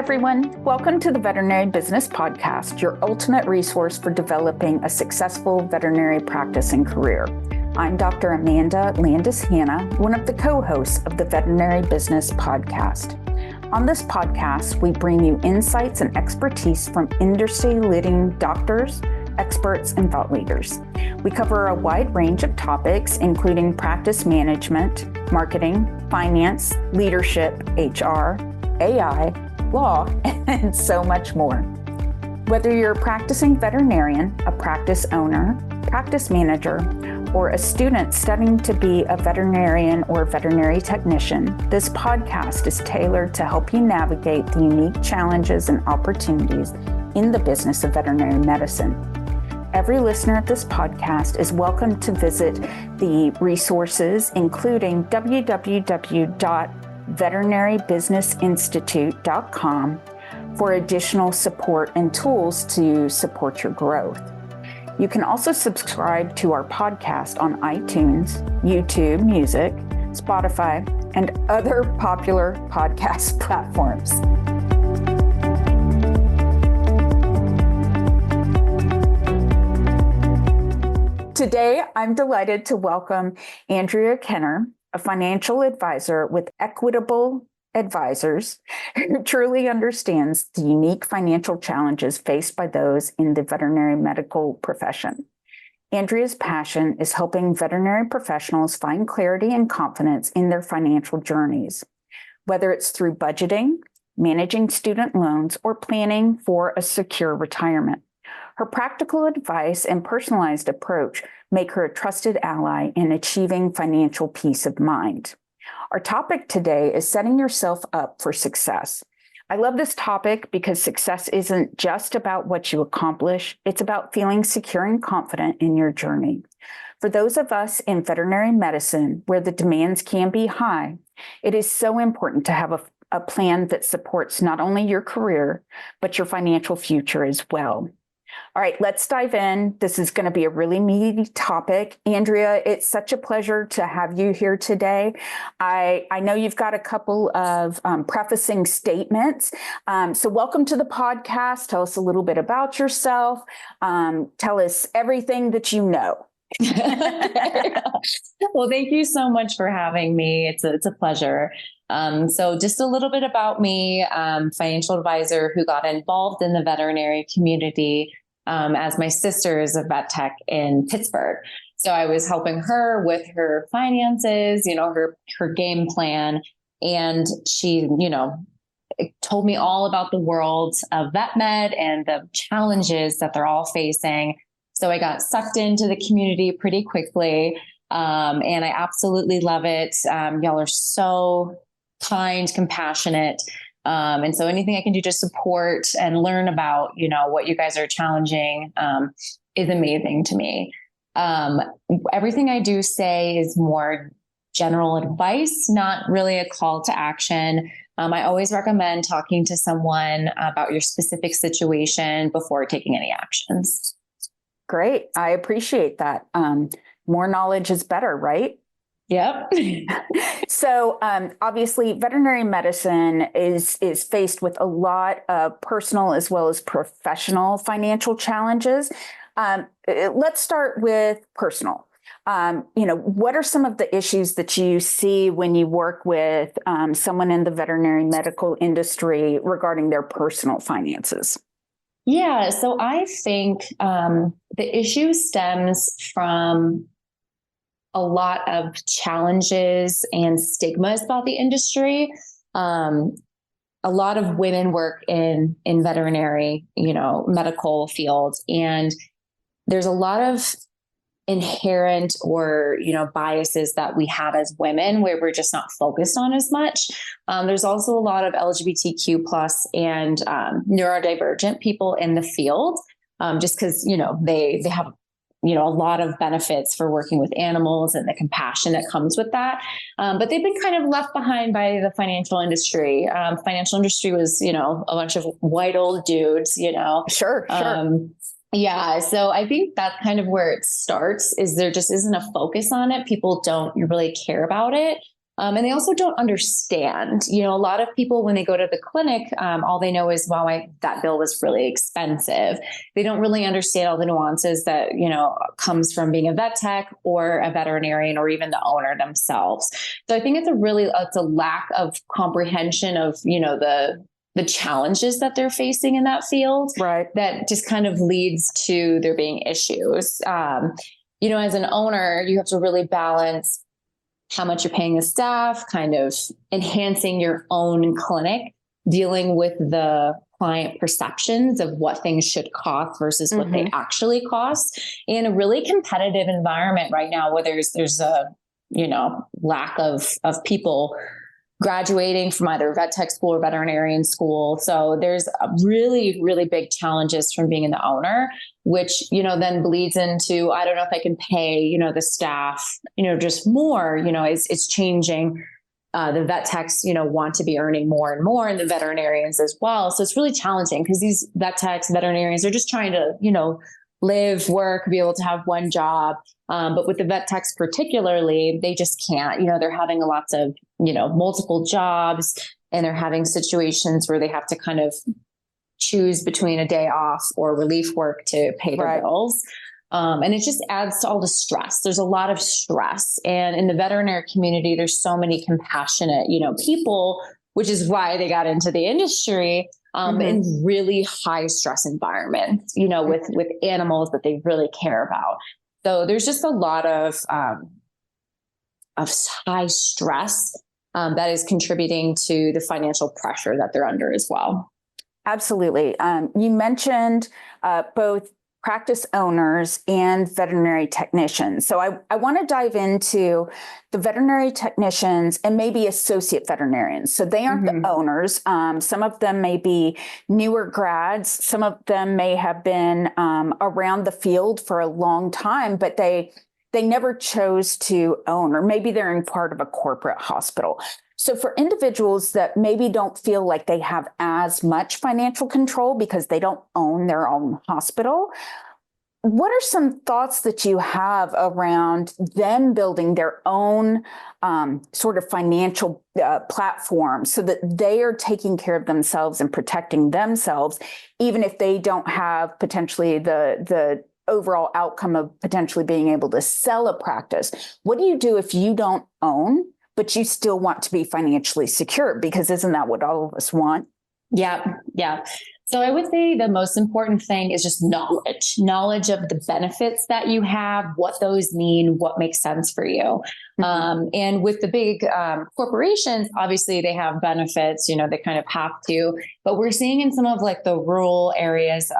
everyone. Welcome to the Veterinary Business Podcast, your ultimate resource for developing a successful veterinary practice and career. I'm Dr. Amanda Landis-Hanna, one of the co-hosts of the Veterinary Business Podcast. On this podcast, we bring you insights and expertise from industry-leading doctors, experts, and thought leaders. We cover a wide range of topics, including practice management, marketing, finance, leadership, HR, AI, law, and so much more. Whether you're a practicing veterinarian, a practice owner, practice manager, or a student studying to be a veterinarian or veterinary technician, this podcast is tailored to help you navigate the unique challenges and opportunities in the business of veterinary medicine. Every listener of this podcast is welcome to visit the resources, including www.veterinarybusinessinstitute.com for additional support and tools to support your growth. You can also subscribe to our podcast on iTunes, YouTube Music, Spotify, and other popular podcast platforms. Today, I'm delighted to welcome Andrea Kenner, a financial advisor with Equitable Advisors, who truly understands the unique financial challenges faced by those in the veterinary medical profession. Andrea's passion is helping veterinary professionals find clarity and confidence in their financial journeys, whether it's through budgeting, managing student loans, or planning for a secure retirement. Her practical advice and personalized approach make her a trusted ally in achieving financial peace of mind. Our topic today is setting yourself up for success. I love this topic because success isn't just about what you accomplish, it's about feeling secure and confident in your journey. For those of us in veterinary medicine where the demands can be high, it is so important to have a plan that supports not only your career, but your financial future as well. All right, let's dive in. This is going to be a really meaty topic. Andrea, it's such a pleasure to have you here today. I know you've got a couple of prefacing statements. So welcome to the podcast. Tell us a little bit about yourself. Tell us everything that you know. Well, thank you so much for having me. It's a pleasure. So just a little bit about me, financial advisor who got involved in the veterinary community as my sister is a vet tech in Pittsburgh. So I was helping her with her finances, her game plan. And she, told me all about the world of vet med and the challenges that they're all facing. So I got sucked into the community pretty quickly. And I absolutely love it. Y'all are so kind, compassionate. And so anything I can do to support and learn about, what you guys are challenging, is amazing to me. Everything I do say is more general advice, not really a call to action. I always recommend talking to someone about your specific situation before taking any actions. Great. I appreciate that. More knowledge is better, right? Yep. So obviously, veterinary medicine is faced with a lot of personal as well as professional financial challenges. Let's start with personal. What are some of the issues that you see when you work with someone in the veterinary medical industry regarding their personal finances? Yeah, so I think the issue stems from a lot of challenges and stigmas about the industry. A lot of women work in veterinary, medical fields, and there's a lot of inherent or, biases that we have as women where we're just not focused on as much. There's also a lot of LGBTQ plus and neurodivergent people in the field, just because, they have a lot of benefits for working with animals and the compassion that comes with that. But they've been kind of left behind by the financial industry. Financial industry was, a bunch of white old dudes, Sure. Yeah. So I think that's kind of where it starts, is there just isn't a focus on it. People don't really care about it. And they also don't understand, a lot of people, when they go to the clinic, all they know is, wow, that bill was really expensive. They don't really understand all the nuances that, comes from being a vet tech or a veterinarian or even the owner themselves. So I think it's a lack of comprehension of, the challenges that they're facing in that field, right, that just kind of leads to there being issues. As an owner, you have to really balance how much you're paying the staff, kind of enhancing your own clinic, dealing with the client perceptions of what things should cost versus what they actually cost, in a really competitive environment right now where there's a, lack of people graduating from either vet tech school or veterinarian school. So there's a really, really big challenges from being the owner, which, then bleeds into, I don't know if I can pay, the staff, just more, it's changing. The vet techs, want to be earning more and more, and the veterinarians as well. So it's really challenging because these vet techs, veterinarians are just trying to, live, work, be able to have one job. But with the vet techs particularly, they just can't, they're having lots of, multiple jobs, and they're having situations where they have to kind of choose between a day off or relief work to pay their bills. And it just adds to all the stress. There's a lot of stress. And in the veterinary community, there's so many compassionate, people, which is why they got into the industry. In really high stress environments, with animals that they really care about. So there's just a lot of high stress that is contributing to the financial pressure that they're under as well. Absolutely. You mentioned both practice owners and veterinary technicians. So I want to dive into the veterinary technicians and maybe associate veterinarians. So they aren't the owners. Some of them may be newer grads. Some of them may have been around the field for a long time, but they never chose to own, or maybe they're in part of a corporate hospital. So for individuals that maybe don't feel like they have as much financial control because they don't own their own hospital, what are some thoughts that you have around them building their own sort of financial platform so that they are taking care of themselves and protecting themselves, even if they don't have potentially the overall outcome of potentially being able to sell a practice? What do you do if you don't own, but you still want to be financially secure? Because isn't that what all of us want? Yeah. So I would say the most important thing is just knowledge of the benefits that you have, what those mean, what makes sense for you. And with the big corporations, obviously they have benefits, they kind of have to, but we're seeing in some of like the rural areas,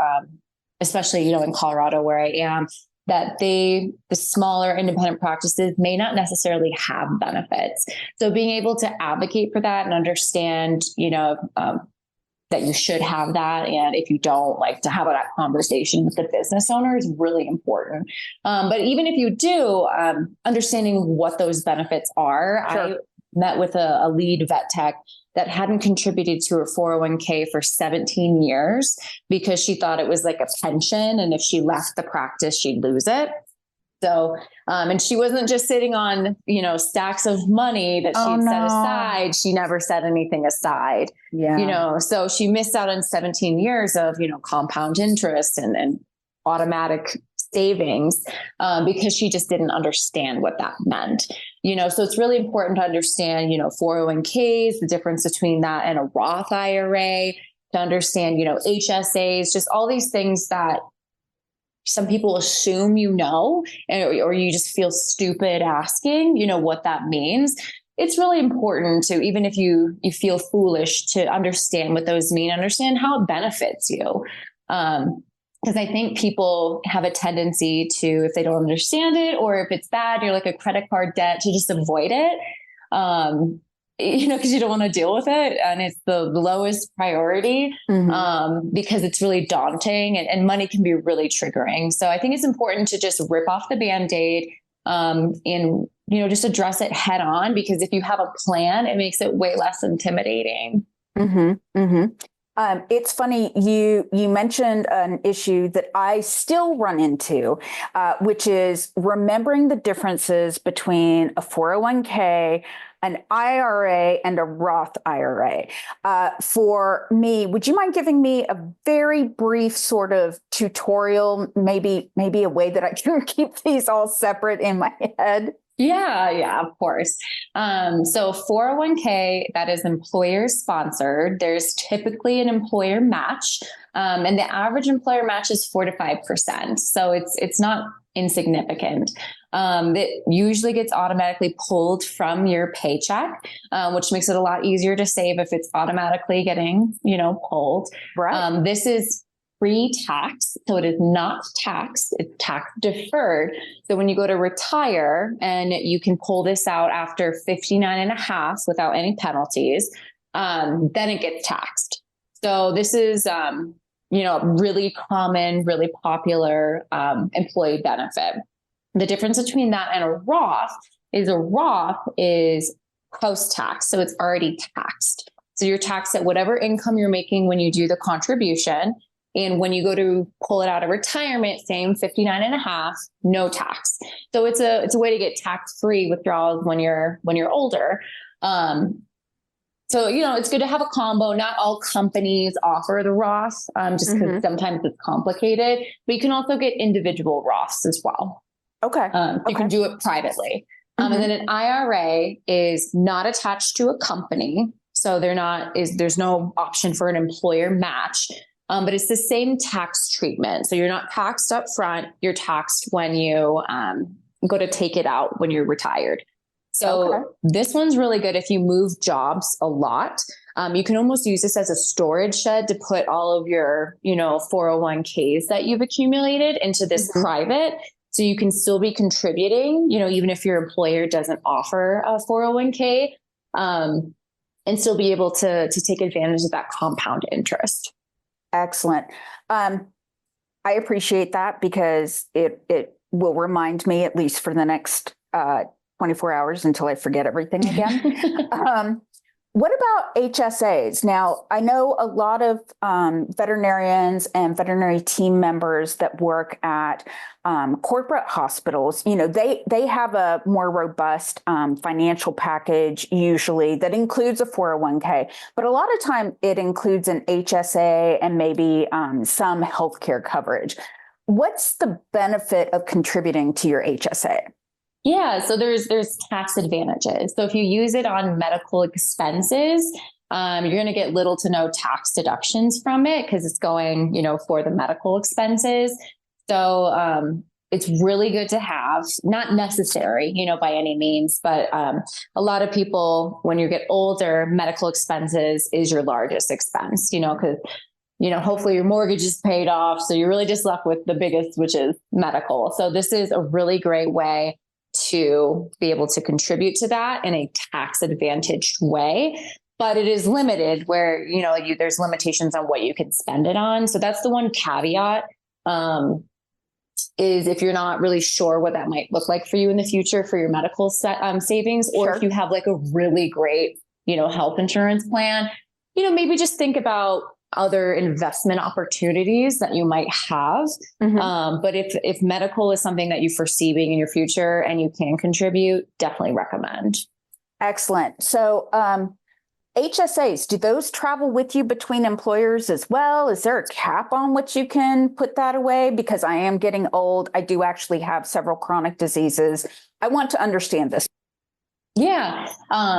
especially, in Colorado where I am, that the smaller independent practices may not necessarily have benefits. So being able to advocate for that and understand, that you should have that. And if you don't, like, to have that conversation with the business owner is really important. But even if you do, understanding what those benefits are. Sure. I met with a lead vet tech that hadn't contributed to her 401k for 17 years because she thought it was like a pension. And if she left the practice, she'd lose it. So, and she wasn't just sitting on, stacks of money that she'd set aside. She never set anything aside, so she missed out on 17 years of, compound interest and automatic savings, because she just didn't understand what that meant, so it's really important to understand, 401ks, the difference between that and a Roth IRA, to understand, HSAs, just all these things that some people assume, or you just feel stupid asking, what that means. It's really important to, even if you feel foolish, to understand what those mean, understand how it benefits you. Because I think people have a tendency to, if they don't understand it, or if it's bad, you're like a credit card debt, to just avoid it. Because you don't want to deal with it. And it's the lowest priority, because it's really daunting, and money can be really triggering. So I think it's important to just rip off the Band-Aid, and, just address it head on, because if you have a plan, it makes it way less intimidating. It's funny you mentioned an issue that I still run into, which is remembering the differences between a 401k, an IRA, and a Roth IRA. For me, would you mind giving me a very brief sort of tutorial, maybe a way that I can keep these all separate in my head? Yeah, of course. So 401k, that is employer sponsored. There's typically an employer match, and the average employer match is 4 to 5%. So it's not insignificant. It usually gets automatically pulled from your paycheck, which makes it a lot easier to save if it's automatically getting, pulled. Right. This is pre-tax, so it is not taxed, it's tax deferred. So when you go to retire and you can pull this out after 59 and a half without any penalties, then it gets taxed. So this is, really common, really popular employee benefit. The difference between that and a Roth is post-tax. So it's already taxed. So you're taxed at whatever income you're making when you do the contribution. And when you go to pull it out of retirement, same 59 and a half, no tax. So it's a way to get tax-free withdrawals when you're older. So, it's good to have a combo. Not all companies offer the Roth, just because sometimes it's complicated, but you can also get individual Roths as well. Okay. You can do it privately. And then an IRA is not attached to a company. So there's no option for an employer match. But it's the same tax treatment. So you're not taxed up front. You're taxed when you go to take it out when you're retired. So This one's really good if you move jobs a lot. You can almost use this as a storage shed to put all of your, 401ks that you've accumulated into this private. So you can still be contributing, even if your employer doesn't offer a 401k, and still be able to take advantage of that compound interest. Excellent. I appreciate that because it will remind me, at least for the next 24 hours until I forget everything again. What about HSAs? Now, I know a lot of veterinarians and veterinary team members that work at corporate hospitals. They have a more robust financial package usually that includes a 401k, but a lot of time it includes an HSA and maybe some healthcare coverage. What's the benefit of contributing to your HSA? Yeah, so there's tax advantages. So if you use it on medical expenses, you're going to get little to no tax deductions from it because it's going, for the medical expenses. So it's really good to have, not necessary, by any means, but a lot of people, when you get older, medical expenses is your largest expense, because hopefully your mortgage is paid off. So you're really just left with the biggest, which is medical. So this is a really great way to be able to contribute to that in a tax advantaged way, but it is limited where, there's limitations on what you can spend it on. So that's the one caveat, is if you're not really sure what that might look like for you in the future for your medical savings, or if you have like a really great, health insurance plan, maybe just think about other investment opportunities that you might have. But if medical is something that you foresee being in your future and you can contribute, definitely recommend. Excellent. So HSAs, do those travel with you between employers as well? Is there a cap on what you can put that away? Because I am getting old. I do actually have several chronic diseases. I want to understand this. Yeah.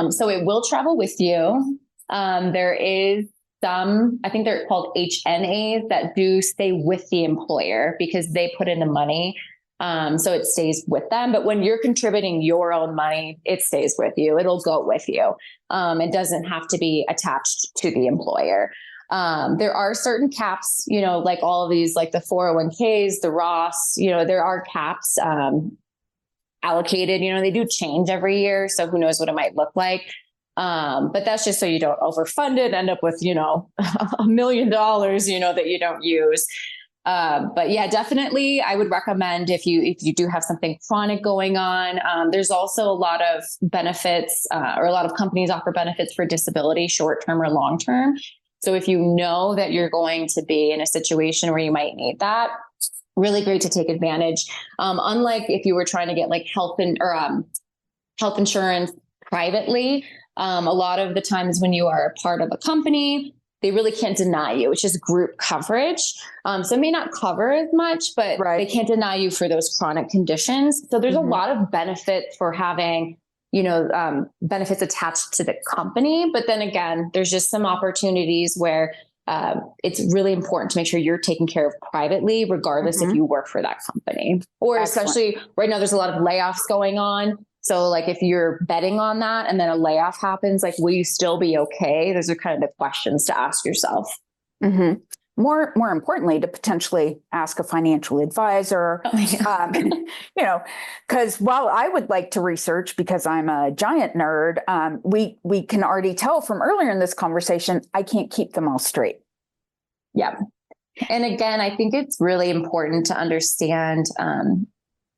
So it will travel with you. There is some, I think they're called HNAs, that do stay with the employer because they put in the money. So it stays with them. But when you're contributing your own money, it stays with you. It'll go with you. It doesn't have to be attached to the employer. There are certain caps, like all of these, like the 401ks, the Roths, there are caps allocated. They do change every year. So who knows what it might look like. But that's just so you don't overfund it, end up with, $1 million, that you don't use. But yeah, definitely I would recommend if you do have something chronic going on. There's also a lot of benefits, or a lot of companies offer benefits for disability, short-term or long-term. So if you know that you're going to be in a situation where you might need that, really great to take advantage. Unlike if you were trying to get like health insurance privately, a lot of the times when you are a part of a company, they really can't deny you. It's just group coverage. So it may not cover as much, but they can't deny you for those chronic conditions. So there's a lot of benefit for having, benefits attached to the company. But then again, there's just some opportunities where it's really important to make sure you're taken care of privately, regardless if you work for that company. Or especially right now, there's a lot of layoffs going on. So like if you're betting on that and then a layoff happens, like, will you still be okay? Those are kind of the questions to ask yourself. More importantly, to potentially ask a financial advisor, because while I would like to research because I'm a giant nerd, we can already tell from earlier in this conversation, I can't keep them all straight. Yeah. And again, I think it's really important to understand,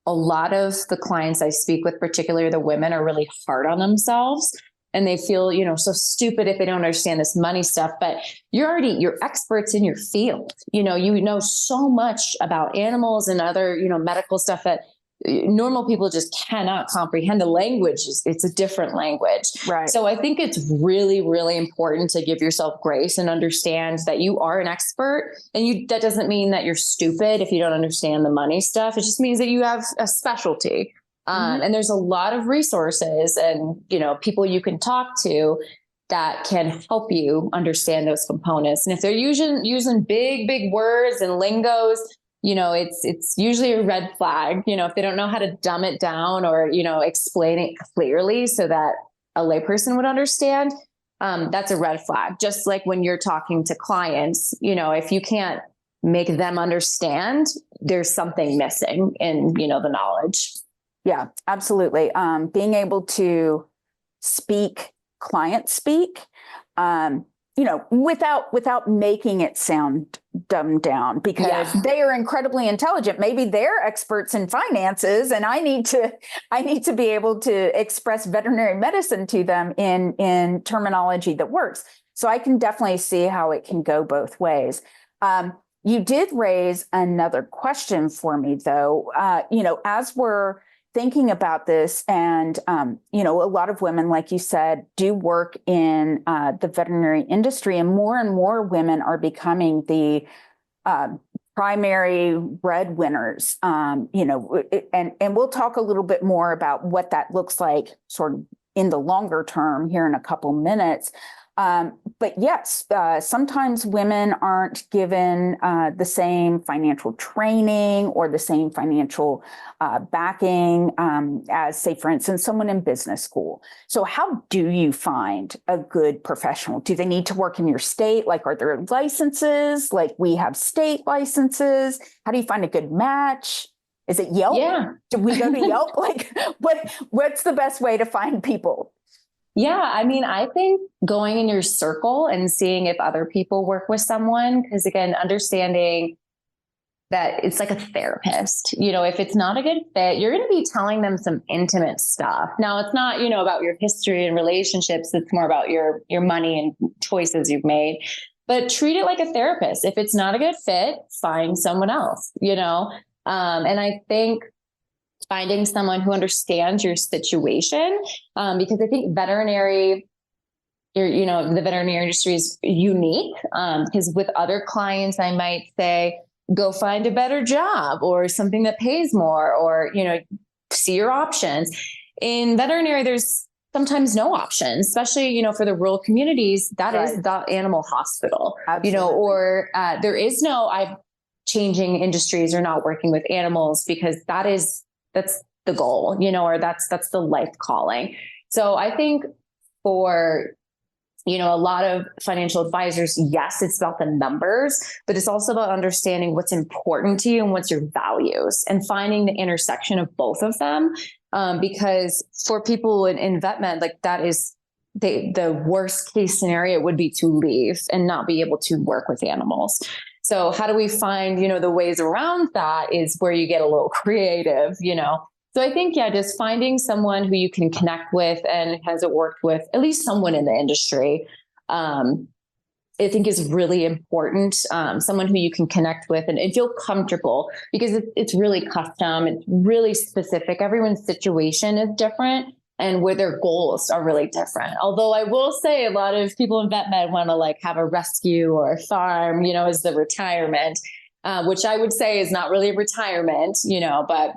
a lot of the clients I speak with, particularly the women, are really hard on themselves. And they feel, so stupid if they don't understand this money stuff, but you're experts in your field. You know so much about animals and other, medical stuff that normal people just cannot comprehend. The language it's a different language. Right. So I think it's really, really important to give yourself grace and understand that you are an expert, and that doesn't mean that you're stupid if you don't understand the money stuff. It just means that you have a specialty. And there's a lot of resources and, people you can talk to that can help you understand those components. And if they're using big words and lingos, it's usually a red flag, if they don't know how to dumb it down or, explain it clearly so that a layperson would understand. That's a red flag. Just like when you're talking to clients, if you can't make them understand, there's something missing in, the knowledge. Yeah, absolutely. Being able to speak client speak, without making it sound dumbed down, because they are incredibly intelligent. Maybe they're experts in finances, and I need to be able to express veterinary medicine to them in terminology that works. So I can definitely see how it can go both ways. You did raise another question for me, though. As we're thinking about this, and a lot of women, like you said, do work in the veterinary industry, and more women are becoming the primary breadwinners. And we'll talk a little bit more about what that looks like, sort of in the longer term, here in a couple minutes. But yes, sometimes women aren't given the same financial training or the same financial backing as, say, for instance, someone in business school. So how do you find a good professional? Do they need to work in your state? Like, are there licenses? Like, we have state licenses. How do you find a good match? Is it Yelp? Yeah. Do we go to Yelp? Like, what's the best way to find people? Yeah. I mean, I think going in your circle and seeing if other people work with someone, because again, understanding that it's like a therapist, if it's not a good fit, you're going to be telling them some intimate stuff. Now it's not, about your history and relationships. It's more about your money and choices you've made, but treat it like a therapist. If it's not a good fit, find someone else, and I think finding someone who understands your situation, because I think the veterinary industry is unique, because with other clients, I might say, go find a better job or something that pays more, or, see your options. In veterinary, there's sometimes no options, especially, for the rural communities. That is the animal hospital, or there is no, changing industries or not working with animals, because that's the goal, or that's the life calling. So I think for, a lot of financial advisors, yes, it's about the numbers, but it's also about understanding what's important to you and what's your values, and finding the intersection of both of them. Because for people in vet med, like, that is the worst case scenario would be to leave and not be able to work with animals. So how do we find, the ways around that is where you get a little creative, So I think, just finding someone who you can connect with and has worked with, at least someone in the industry, I think is really important. Someone who you can connect with and feel comfortable, because it's really custom. It's really specific. Everyone's situation is different and where their goals are really different. Although I will say a lot of people in vet med want to like have a rescue or a farm, as the retirement, which I would say is not really a retirement, but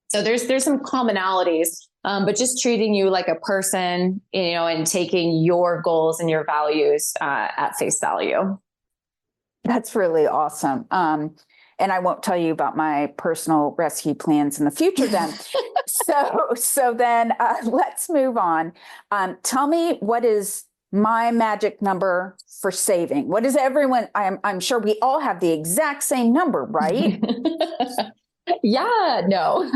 so there's some commonalities. But just treating you like a person, and taking your goals and your values at face value. That's really awesome. And I won't tell you about my personal rescue plans in the future then. So then let's move on. Tell me, what is my magic number for saving? What is everyone? I'm sure we all have the exact same number, right? Yeah, no.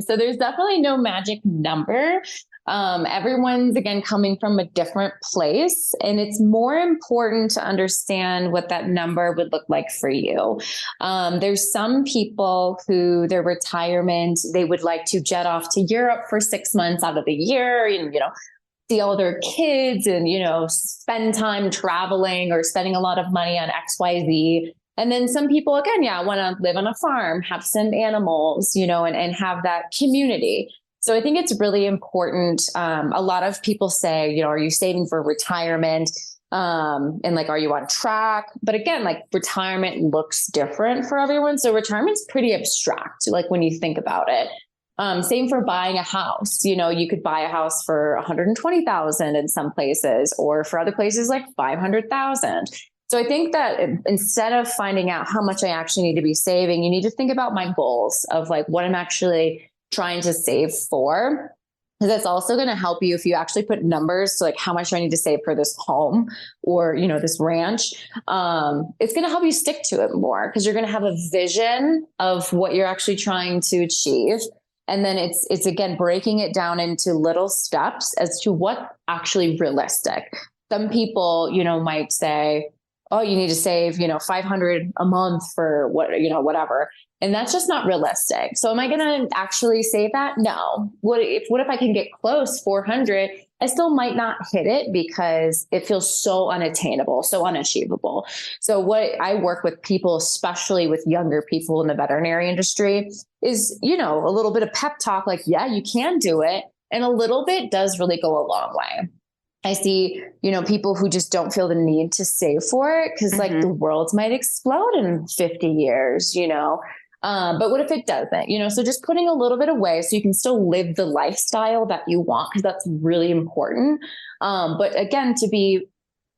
So there's definitely no magic number. Everyone's, again, coming from a different place, and it's more important to understand what that number would look like for you. There's some people who their retirement, they would like to jet off to Europe for 6 months out of the year and, see all their kids and, spend time traveling or spending a lot of money on XYZ. And then some people, again, want to live on a farm, have some animals, and have that community. So I think it's really important. A lot of people say, are you saving for retirement? And like, are you on track? But again, like retirement looks different for everyone. So retirement's pretty abstract, like when you think about it. Same for buying a house. You could buy a house for 120,000 in some places, or for other places like 500,000. So I think that instead of finding out how much I actually need to be saving, you need to think about my goals of like what I'm actually trying to save for. Because that's also going to help you if you actually put numbers to like how much do I need to save for this home or, this ranch. It's going to help you stick to it more because you're going to have a vision of what you're actually trying to achieve. And then it's again, breaking it down into little steps as to what's actually realistic. Some people, might say, oh, you need to save, 500 a month for what, whatever. And that's just not realistic. So am I going to actually save that? No. What if I can get close 400? I still might not hit it because it feels so unattainable, so unachievable. So what I work with people, especially with younger people in the veterinary industry, is, a little bit of pep talk, like, yeah, you can do it. And a little bit does really go a long way. I see, people who just don't feel the need to save for it because like the world might explode in 50 years, but what if it doesn't, so just putting a little bit away so you can still live the lifestyle that you want, because that's really important. But again, to be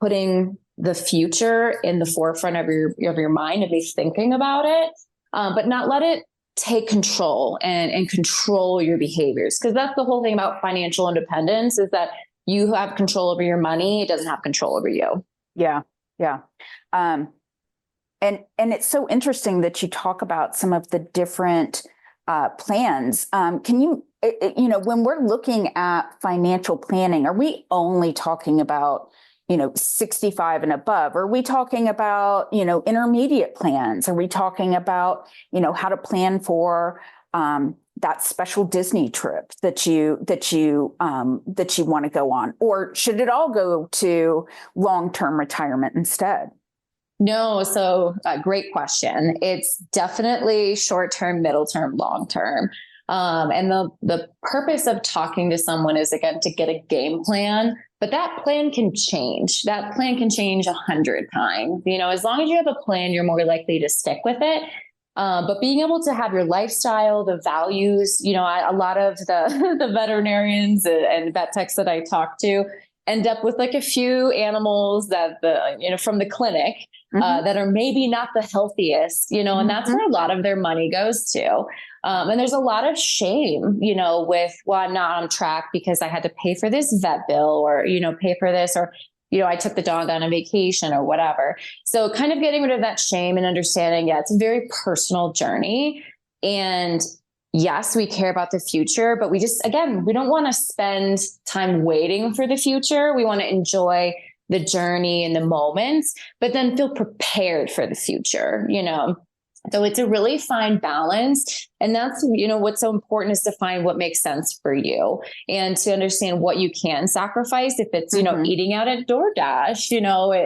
putting the future in the forefront of your mind and be thinking about it, but not let it take control and control your behaviors. Because that's the whole thing about financial independence, is that you have control over your money. It doesn't have control over you. Yeah. Yeah. And it's so interesting that you talk about some of the different plans. Can you, when we're looking at financial planning, are we only talking about, 65 and above? Are we talking about, intermediate plans? Are we talking about, how to plan for that special Disney trip that you want to go on, or should it all go to long-term retirement instead? No. So great question. It's definitely short-term, middle-term, long-term. And the purpose of talking to someone is, again, to get a game plan, but that plan can change. That plan can change 100 times. As long as you have a plan, you're more likely to stick with it. But being able to have your lifestyle, the values, a lot of the veterinarians and vet techs that I talk to end up with like a few animals that from the clinic that are maybe not the healthiest, and that's where a lot of their money goes to. And there's a lot of shame, with, well, I'm not on track because I had to pay for this vet bill or, pay for this, or I took the dog on a vacation or whatever. So kind of getting rid of that shame and understanding, it's a very personal journey. And yes, we care about the future, but we don't want to spend time waiting for the future. We want to enjoy the journey and the moments, but then feel prepared for the future, So it's a really fine balance. And that's, what's so important is to find what makes sense for you and to understand what you can sacrifice. If it's, eating out at DoorDash,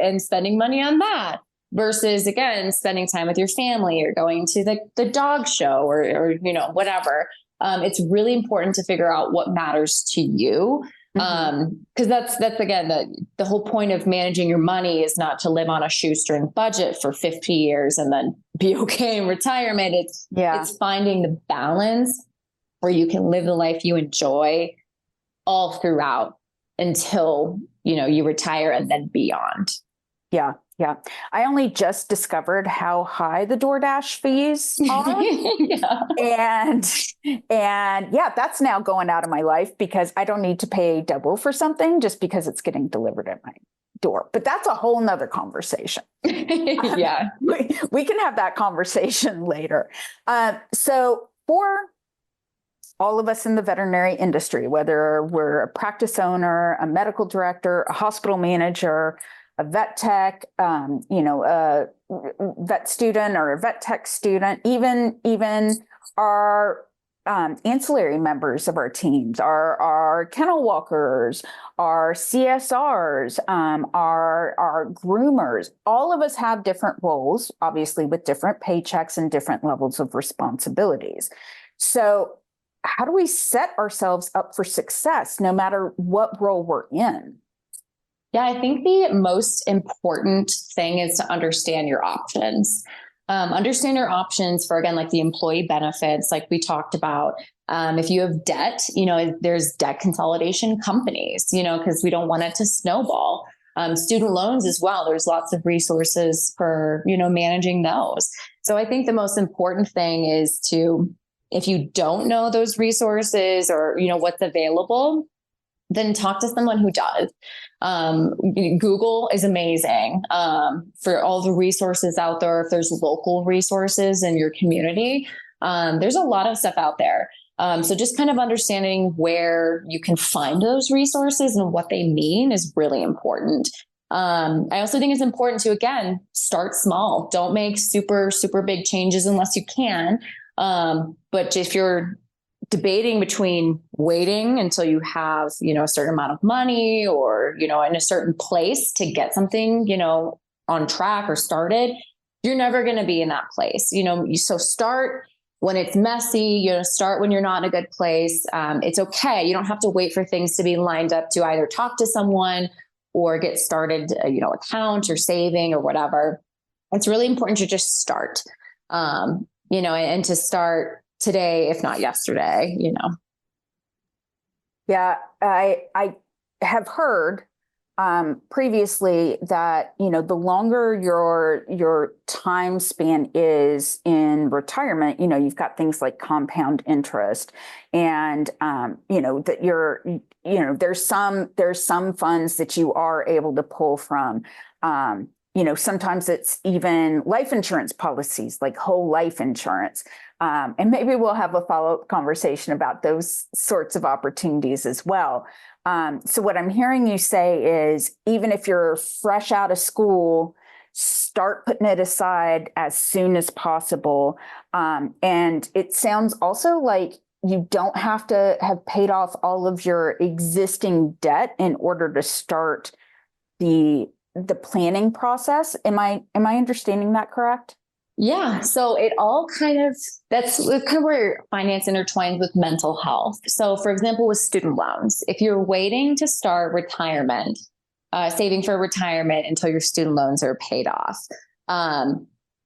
and spending money on that versus, again, spending time with your family or going to the dog show or whatever. It's really important to figure out what matters to you. Because that's again, the whole point of managing your money is not to live on a shoestring budget for 50 years and then be okay in retirement. It's finding the balance where you can live the life you enjoy all throughout until, you retire and then beyond. Yeah. Yeah. I only just discovered how high the DoorDash fees are. And that's now going out of my life because I don't need to pay double for something just because it's getting delivered at my door. But that's a whole nother conversation. Yeah. We can have that conversation later. So for all of us in the veterinary industry, whether we're a practice owner, a medical director, a hospital manager, a vet tech, a vet student or a vet tech student, even our ancillary members of our teams, our kennel walkers, our CSRs, our groomers, all of us have different roles, obviously with different paychecks and different levels of responsibilities. So how do we set ourselves up for success no matter what role we're in? Yeah, I think the most important thing is to understand your options. Understand your options for, again, like the employee benefits, like we talked about. If you have debt, there's debt consolidation companies, because we don't want it to snowball. Student loans as well. There's lots of resources for, managing those. So I think the most important thing is if you don't know those resources or, what's available, then talk to someone who does. Google is amazing for all the resources out there. If there's local resources in your community, there's a lot of stuff out there. So just kind of understanding where you can find those resources and what they mean is really important. I also think it's important to, again, start small. Don't make super, super big changes unless you can. But if you're debating between waiting until you have, a certain amount of money or, in a certain place to get something, on track or started, you're never going to be in that place. So start when it's messy, start when you're not in a good place. It's okay. You don't have to wait for things to be lined up to either talk to someone or get started, account or saving or whatever. It's really important to just start, and to start today, if not yesterday, Yeah, I have heard previously that, the longer your time span is in retirement, you've got things like compound interest and, that there's some funds that you are able to pull from. Sometimes it's even life insurance policies, like whole life insurance. And maybe we'll have a follow-up conversation about those sorts of opportunities as well. So what I'm hearing you say is, even if you're fresh out of school, start putting it aside as soon as possible. And it sounds also like you don't have to have paid off all of your existing debt in order to start the planning process. Am I understanding that correct? Yeah. So it all that's kind of where finance intertwines with mental health. So for example, with student loans, if you're waiting to start retirement, saving for retirement until your student loans are paid off,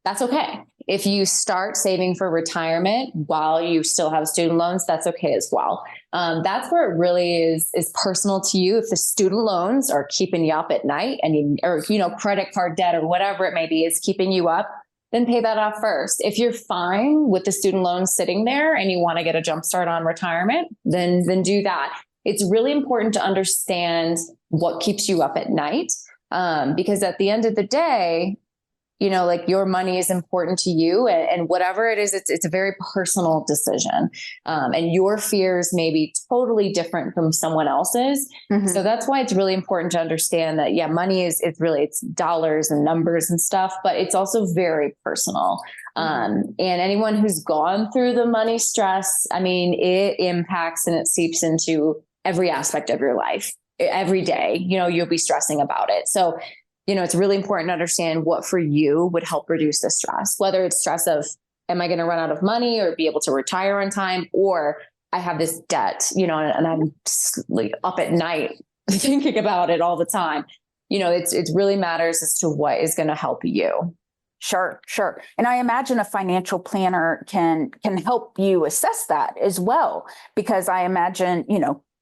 that's okay. If you start saving for retirement while you still have student loans, that's okay as well. That's where it really is personal to you. If the student loans are keeping you up at night or credit card debt or whatever it may be is keeping you up, then pay that off first. If you're fine with the student loans sitting there and you want to get a jump start on retirement, then do that. It's really important to understand what keeps you up at night. Because at the end of the day, like your money is important to you, and whatever it is, it's a very personal decision. And your fears may be totally different from someone else's. Mm-hmm. So that's why it's really important to understand that, yeah, money it's dollars and numbers and stuff, but it's also very personal. And anyone who's gone through the money stress, I mean, it impacts and it seeps into every aspect of your life. Every day, you'll be stressing about it. So, it's really important to understand what for you would help reduce the stress, whether it's stress of, am I going to run out of money or be able to retire on time? Or I have this debt, and I'm like up at night thinking about it all the time. It really matters as to what is going to help you. Sure. And I imagine a financial planner can help you assess that as well, because I imagine,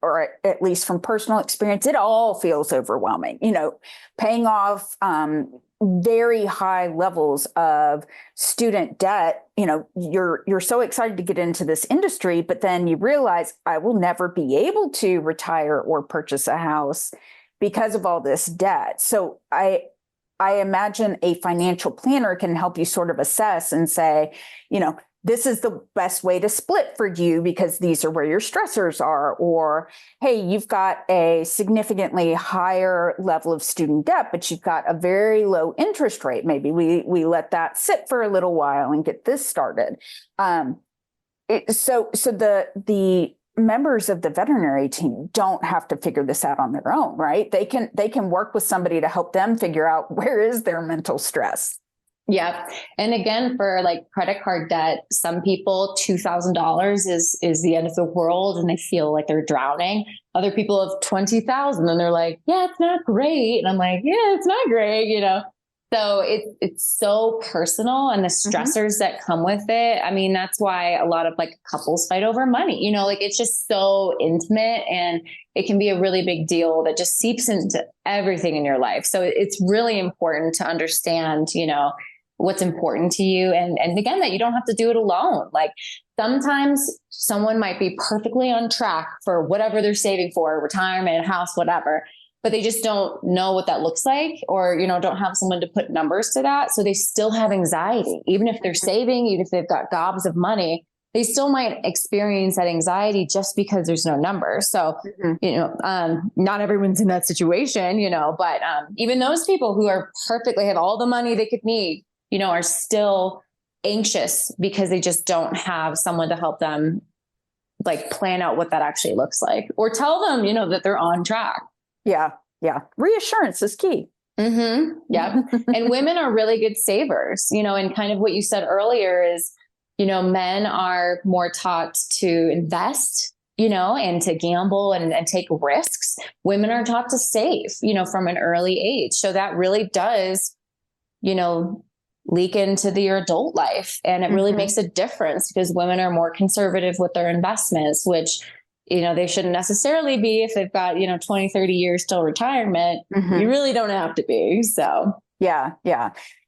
or at least from personal experience, it all feels overwhelming, paying off very high levels of student debt. You're so excited to get into this industry, but then you realize I will never be able to retire or purchase a house because of all this debt. So I imagine a financial planner can help you sort of assess and say, this is the best way to split for you because these are where your stressors are. Or, hey, you've got a significantly higher level of student debt, but you've got a very low interest rate. Maybe we let that sit for a little while and get this started. So the members of the veterinary team don't have to figure this out on their own, right? They can work with somebody to help them figure out where is their mental stress. Yeah. And again, for like credit card debt, some people, $2,000 is the end of the world and they feel like they're drowning. Other people have 20,000 and they're like, yeah, it's not great. And I'm like, yeah, it's not great, So it's so personal, and the stressors that come with it. I mean, that's why a lot of like couples fight over money, like it's just so intimate, and it can be a really big deal that just seeps into everything in your life. So it's really important to understand, what's important to you. And again, that you don't have to do it alone. Like sometimes someone might be perfectly on track for whatever they're saving for, retirement, house, whatever, but they just don't know what that looks like, or, don't have someone to put numbers to that. So they still have anxiety, even if they're saving, even if they've got gobs of money, they still might experience that anxiety just because there's no numbers. So, not everyone's in that situation, but even those people who are perfectly have all the money they could need, are still anxious because they just don't have someone to help them like plan out what that actually looks like, or tell them, that they're on track. Yeah. Reassurance is key. Mm-hmm. Yeah. And women are really good savers, and kind of what you said earlier is, men are more taught to invest, and to gamble and take risks. Women are taught to save, from an early age. So that really does, leak into your adult life. And it really makes a difference because women are more conservative with their investments, which they shouldn't necessarily be if they've got, 20, 30 years till retirement. You really don't have to be. So, yeah.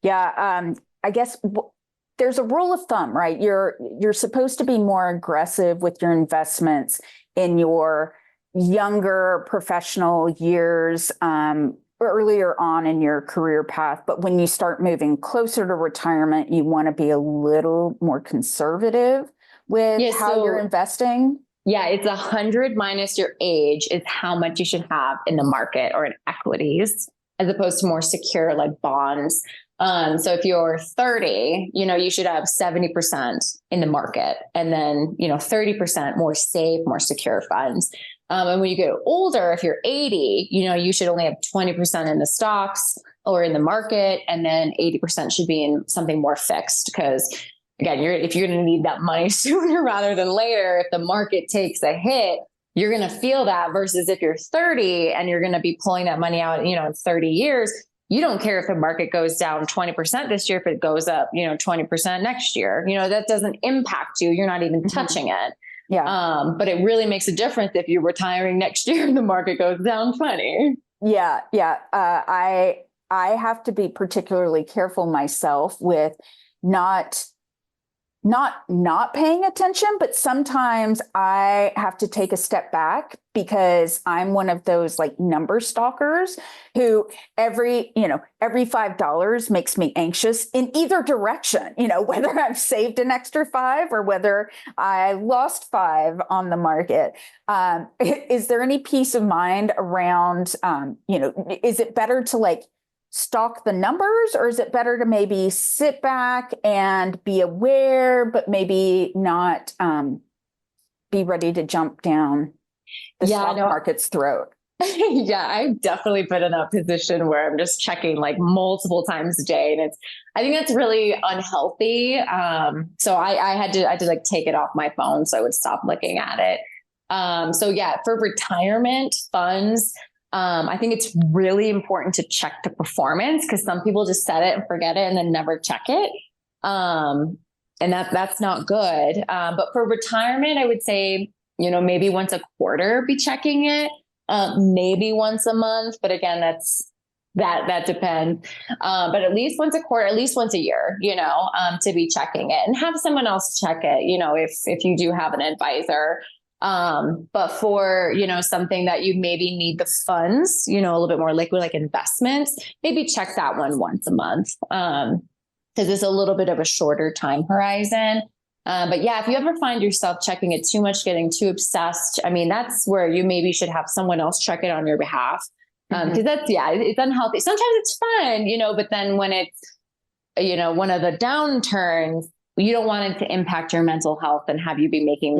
I guess there's a rule of thumb, right? You're supposed to be more aggressive with your investments in your younger professional years, earlier on in your career path. But when you start moving closer to retirement, you want to be a little more conservative with how you're investing. Yeah, it's 100 minus your age is how much you should have in the market or in equities, as opposed to more secure like bonds. So if you're 30, you should have 70% in the market, and then, 30% more safe, more secure funds. And when you get older, if you're 80, you should only have 20% in the stocks or in the market. And then 80% should be in something more fixed. Because again, if you're going to need that money sooner rather than later, if the market takes a hit, you're going to feel that, versus if you're 30 and you're going to be pulling that money out, in 30 years, you don't care if the market goes down 20% this year, if it goes up, 20% next year, that doesn't impact you. You're not even touching it. Yeah. But it really makes a difference if you're retiring next year and the market goes down 20. Yeah. I have to be particularly careful myself with not not paying attention, but sometimes I have to take a step back because I'm one of those like number stalkers who every $5 makes me anxious in either direction, whether I've saved an extra five or whether I lost five on the market. Is there any peace of mind around, is it better to like stalk the numbers, or is it better to maybe sit back and be aware, but maybe not be ready to jump down the stock market's throat? Yeah, I've definitely been in a position where I'm just checking like multiple times a day, and I think that's really unhealthy. So I had to like take it off my phone so I would stop looking at it. So yeah, for retirement funds, I think it's really important to check the performance, because some people just set it and forget it and then never check it. And that's not good. But for retirement, I would say, maybe once a quarter be checking it, maybe once a month. But again, that depends. But at least once a quarter, at least once a year, to be checking it, and have someone else check it, if you do have an advisor. But for, something that you maybe need the funds, a little bit more liquid, like investments, maybe check that one once a month. Cause it's a little bit of a shorter time horizon. But yeah, if you ever find yourself checking it too much, getting too obsessed, that's where you maybe should have someone else check it on your behalf. Cause it's unhealthy. Sometimes it's fun, but then when it's, one of the downturns, you don't want it to impact your mental health and have you be making,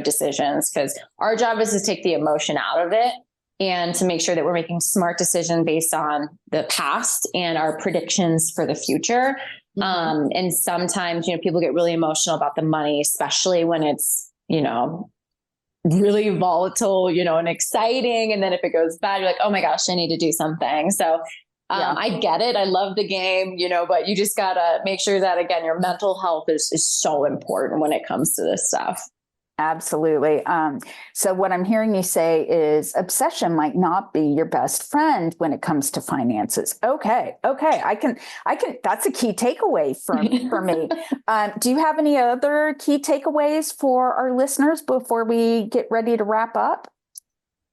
decisions, because our job is to take the emotion out of it and to make sure that we're making smart decisions based on the past and our predictions for the future. And sometimes, people get really emotional about the money, especially when it's, really volatile, and exciting. And then if it goes bad, you're like, oh my gosh, I need to do something. So I get it. I love the game, but you just gotta make sure that, again, your mental health is so important when it comes to this stuff. Absolutely. So what I'm hearing you say is obsession might not be your best friend when it comes to finances. Okay. I can, that's a key takeaway for me. Do you have any other key takeaways for our listeners before we get ready to wrap up?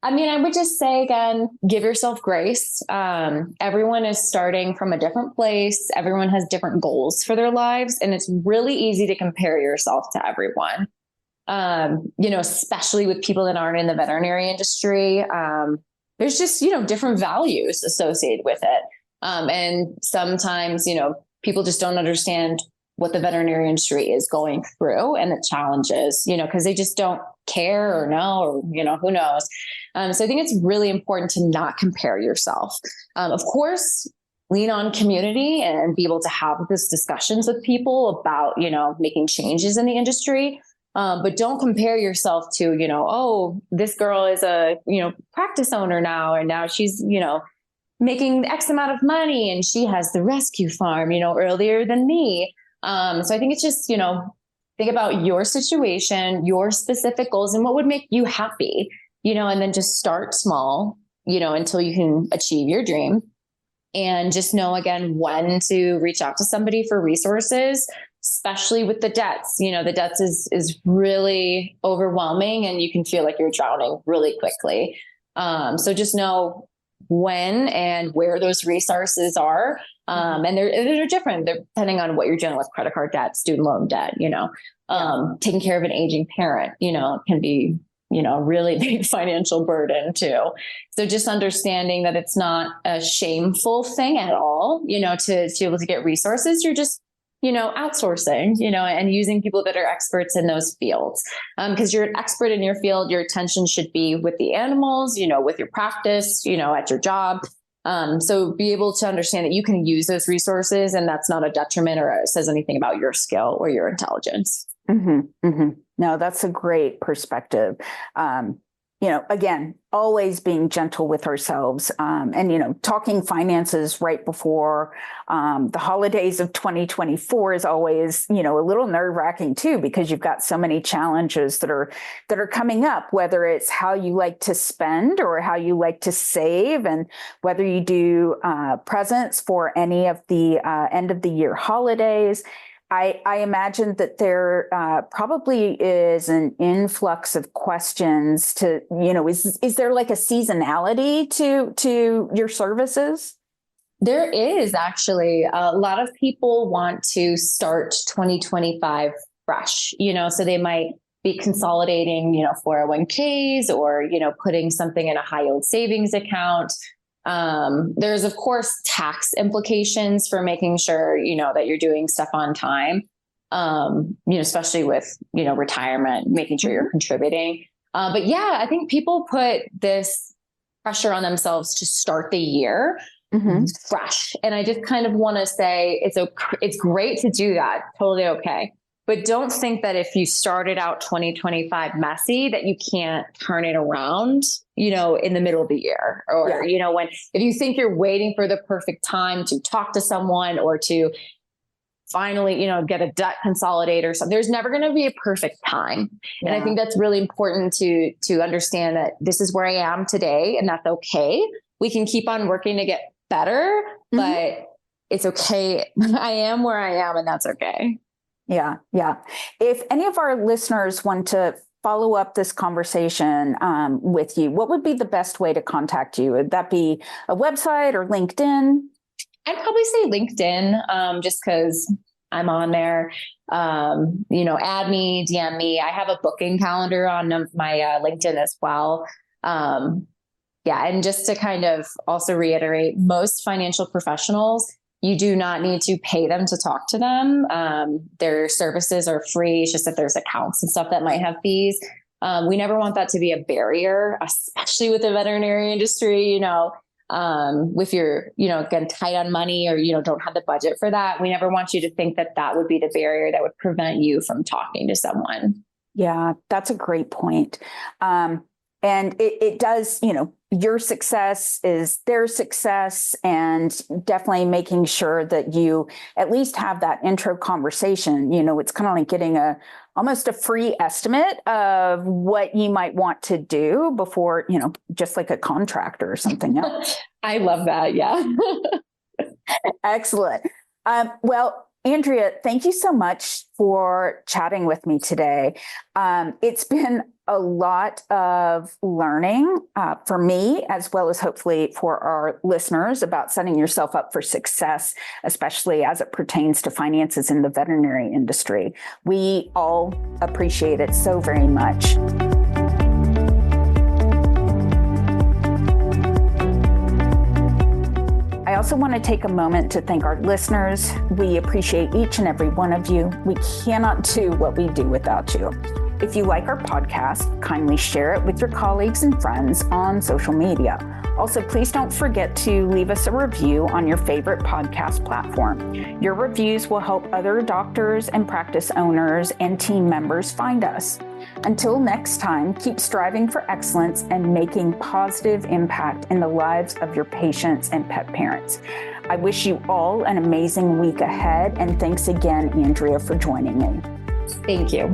I would just say, again, give yourself grace. Everyone is starting from a different place. Everyone has different goals for their lives. And it's really easy to compare yourself to everyone, especially with people that aren't in the veterinary industry. There's just, different values associated with it. And sometimes, people just don't understand what the veterinary industry is going through and the challenges, because they just don't care or know, or, who knows. So I think it's really important to not compare yourself. Of course, lean on community and be able to have this discussions with people about, making changes in the industry. But don't compare yourself to, oh, this girl is a, practice owner now, and now she's, making X amount of money and she has the rescue farm, earlier than me. So I think it's just, think about your situation, your specific goals, and what would make you happy, and then just start small, until you can achieve your dream. And just know, again, when to reach out to somebody for resources, especially with the debts. The debts is really overwhelming, and you can feel like you're drowning really quickly. So just know when and where those resources are. And they're different. They're depending on what you're dealing with: credit card debt, student loan debt, taking care of an aging parent, can be, really big financial burden too. So just understanding that it's not a shameful thing at all, to be able to get resources. You're just, outsourcing, and using people that are experts in those fields. Because you're an expert in your field, your attention should be with the animals, with your practice, at your job. So be able to understand that you can use those resources, and that's not a detriment or says anything about your skill or your intelligence. No, that's a great perspective. Again, always being gentle with ourselves, and, talking finances right before the holidays of 2024 is always, a little nerve wracking too, because you've got so many challenges that are coming up, whether it's how you like to spend or how you like to save, and whether you do presents for any of the end of the year holidays. I imagine that there probably is an influx of questions to, is there like a seasonality to your services? There is actually a lot of people want to start 2025 fresh, so they might be consolidating, 401ks or, putting something in a high yield savings account. There's of course tax implications for making sure, that you're doing stuff on time. Especially with, retirement, making sure you're contributing. But yeah, I think people put this pressure on themselves to start the year fresh. And I just kind of want to say it's great to do that. Totally okay. But don't think that if you started out 2025 messy, that you can't turn it around, in the middle of the year or, if you think you're waiting for the perfect time to talk to someone or to finally, get a debt consolidator or something, there's never going to be a perfect time. Yeah. And I think that's really important to understand that this is where I am today and that's okay. We can keep on working to get better, but it's okay. I am where I am and that's okay. Yeah. Yeah. If any of our listeners want to follow up this conversation with you, what would be the best way to contact you? Would that be a website or LinkedIn? I'd probably say LinkedIn, just because I'm on there. Add me, DM me. I have a booking calendar on my LinkedIn as well. And just to kind of also reiterate, most financial professionals, you do not need to pay them to talk to them. Their services are free. It's just that there's accounts and stuff that might have fees. We never want that to be a barrier, especially with the veterinary industry, if you're, again, tight on money or, don't have the budget for that. We never want you to think that that would be the barrier that would prevent you from talking to someone. Yeah, that's a great point. And it does, your success is their success, and definitely making sure that you at least have that intro conversation. It's kind of like getting almost a free estimate of what you might want to do before, just like a contractor or something else. I love that. Yeah. Excellent. Well, Andrea, thank you so much for chatting with me today. It's been a lot of learning for me, as well as hopefully for our listeners, about setting yourself up for success, especially as it pertains to finances in the veterinary industry. We all appreciate it so very much. I also want to take a moment to thank our listeners. We appreciate each and every one of you. We cannot do what we do without you. If you like our podcast, kindly share it with your colleagues and friends on social media. Also, please don't forget to leave us a review on your favorite podcast platform. Your reviews will help other doctors and practice owners and team members find us. Until next time, keep striving for excellence and making positive impact in the lives of your patients and pet parents. I wish you all an amazing week ahead, and thanks again, Andrea, for joining me. Thank you.